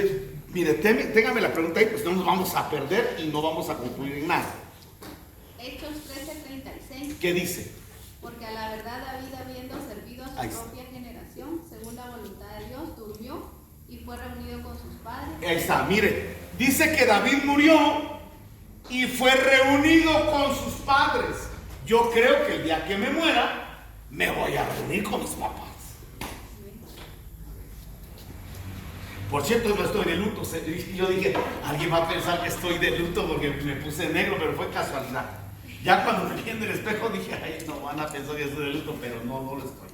Mire, téngame la pregunta ahí, pues no nos vamos a perder y no vamos a concluir en nada. Hechos 13:36. ¿Qué dice? Porque a la verdad David, habiendo servido a su Ahí está. propia generación, según la voluntad de Dios, durmió y fue reunido con sus padres. Ahí está, mire, dice que David murió y fue reunido con sus padres. Yo creo que el día que me muera, me voy a reunir con mis papás. Por cierto, no estoy de luto. Yo dije, alguien va a pensar que estoy de luto porque me puse negro, pero fue casualidad. Ya cuando me vi en el espejo dije, ay, no van a pensar que estoy de luto, pero no lo estoy.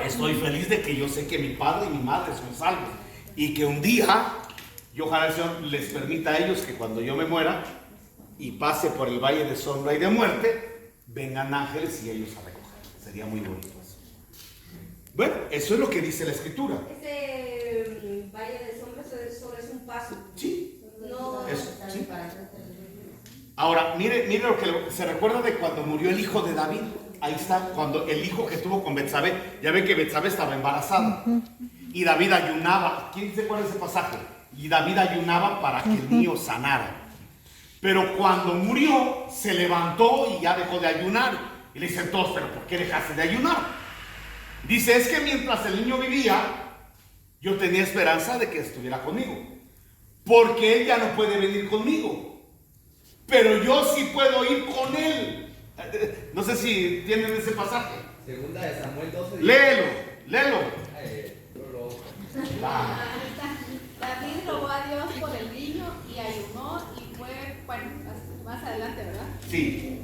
Estoy feliz de que yo sé que mi padre y mi madre son salvos y que un día, yo ojalá el Señor les permita a ellos que cuando yo me muera y pase por el valle de sombra y de muerte, vengan ángeles y ellos a recoger. Sería muy bonito eso. Bueno, eso es lo que dice la Escritura. Ese valle de sombras solo es un paso. Sí. No. Eso, sí. Ahora, mire lo que se recuerda de cuando murió el hijo de David. Ahí está, cuando el hijo que tuvo con Betsabé. Ya ve que Betsabé estaba embarazada. Y David ayunaba. ¿Quién dice cuál es ese pasaje? Y David ayunaba para que el niño sanara. Pero cuando murió, se levantó y ya dejó de ayunar. Y le dicen todos, ¿pero por qué dejaste de ayunar? Dice, es que mientras el niño vivía, yo tenía esperanza de que estuviera conmigo. Porque él ya no puede venir conmigo. Pero yo sí puedo ir con él. No sé si tienen ese pasaje. Segunda de Samuel 12. Léelo. David rogó a Dios por el niño y ayunó y fue, bueno, más adelante, ¿verdad? Sí.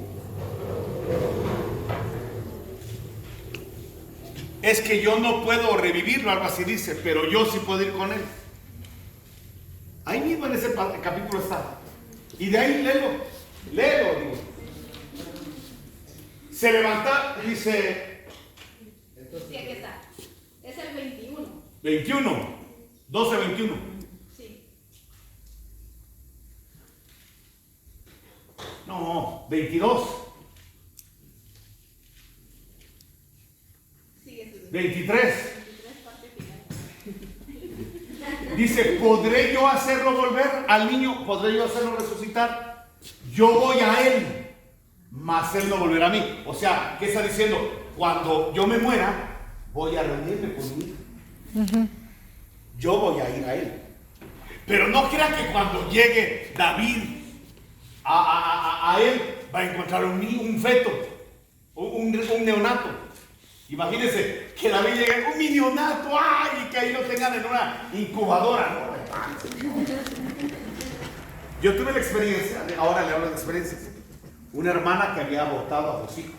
Es que yo no puedo revivirlo, algo así dice, pero yo sí puedo ir con él. Ahí mismo en ese capítulo está. Y de ahí léelo, digo. Se levanta, dice Sí, aquí está. Es el 21. 12:21. Sí. No, No, 22. 23. Dice, ¿podré yo hacerlo volver al niño? ¿Podré yo hacerlo resucitar? Yo voy a él, mas él no volverá a mí. O sea, ¿qué está diciendo? Cuando yo me muera, voy a reunirme con mi hijo. Yo voy a ir a él. Pero no crean que cuando llegue David a él, va a encontrar un feto, un neonato. Imagínense que David llegue, un neonato, ¡ay! Y que ahí lo tengan en una incubadora, ¿no? Yo tuve la experiencia, ahora le hablo de experiencias, una hermana que había abortado a 2 hijos.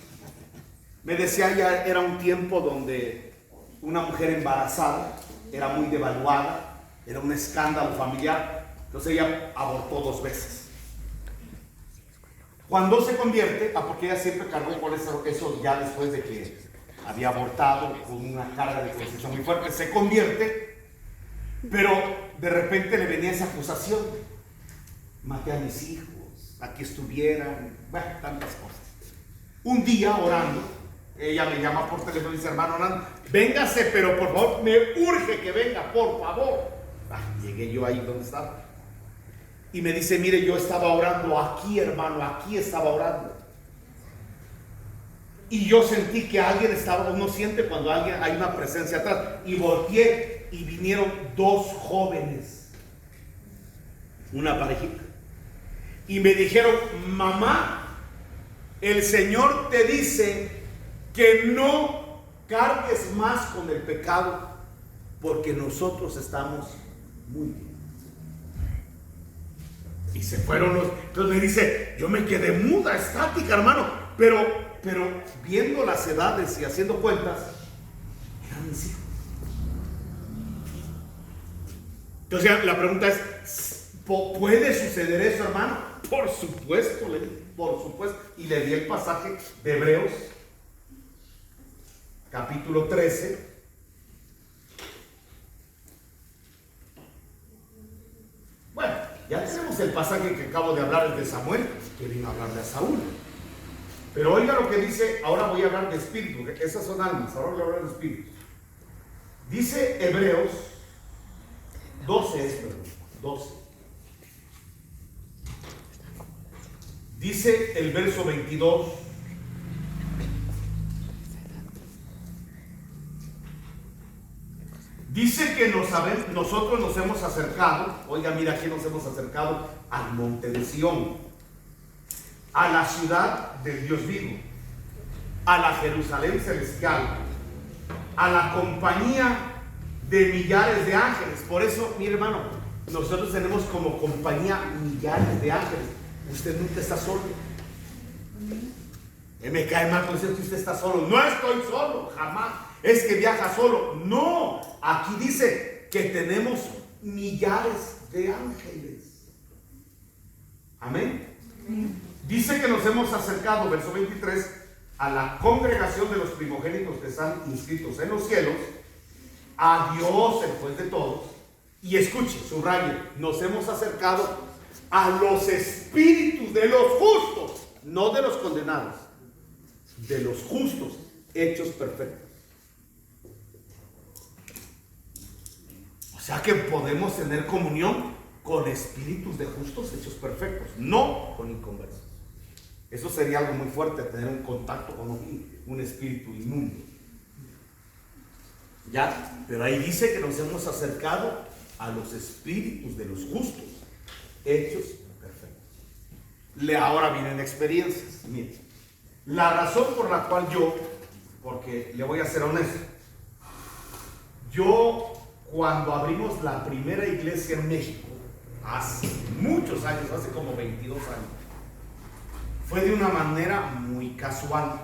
Me decía, ya era un tiempo donde una mujer embarazada era muy devaluada, era un escándalo familiar, entonces ella abortó 2 veces. Cuando se convierte, porque ella siempre cargó con eso ya después de que había abortado, con una carga de conciencia muy fuerte, se convierte, pero de repente le venía esa acusación: maté a mis hijos, a que estuvieran, bueno, tantas cosas. Un día orando, ella me llama por teléfono y dice: hermano Orlando, véngase, pero por favor, me urge que venga, por favor. Llegué yo ahí donde estaba y me dice: mire, yo estaba orando aquí, hermano, aquí estaba orando, y yo sentí que alguien estaba, uno siente cuando hay una presencia atrás, y volteé y vinieron 2 jóvenes, una parejita, y me dijeron: mamá, el Señor te dice que no cargues más con el pecado, porque nosotros estamos muy bien. Y se fueron los... Entonces me dice, yo me quedé muda, estática, hermano, pero viendo las edades y haciendo cuentas, eran mis hijos. Entonces la pregunta es, ¿puede suceder eso, hermano? Por supuesto, le dije, por supuesto. Y le di el pasaje de Hebreos, capítulo 13. Bueno, ya tenemos el pasaje que acabo de hablar, el de Samuel, que vino a hablarle a Saúl. Pero oiga lo que dice, ahora voy a hablar de espíritu, esas son almas, ahora voy a hablar de espíritu. Dice Hebreos 12. Dice el verso 22. Dice que nosotros nos hemos acercado, oiga, mira, aquí nos hemos acercado al monte de Sión, a la ciudad del Dios vivo, a la Jerusalén celestial, a la compañía de millares de ángeles. Por eso, mi hermano, nosotros tenemos como compañía millares de ángeles. Usted nunca está solo. Me cae mal cuando dice que usted está solo. No estoy solo, jamás. Es que viaja solo. No, aquí dice que tenemos millares de ángeles. Amén. Dice que nos hemos acercado, verso 23, a la congregación de los primogénitos que están inscritos en los cielos, a Dios, el juez de todos. Y escuche, subraye, nos hemos acercado a los espíritus de los justos, no de los condenados, de los justos, hechos perfectos. O sea que podemos tener comunión con espíritus de justos hechos perfectos, no con inconversos. Eso sería algo muy fuerte, tener un contacto con un espíritu inmundo. Ya, pero ahí dice que nos hemos acercado a los espíritus de los justos hechos perfectos. Ahora vienen experiencias. Miren, la razón por la cual porque le voy a ser honesto, cuando abrimos la primera iglesia en México, hace muchos años, hace como 22 años, fue de una manera muy casual.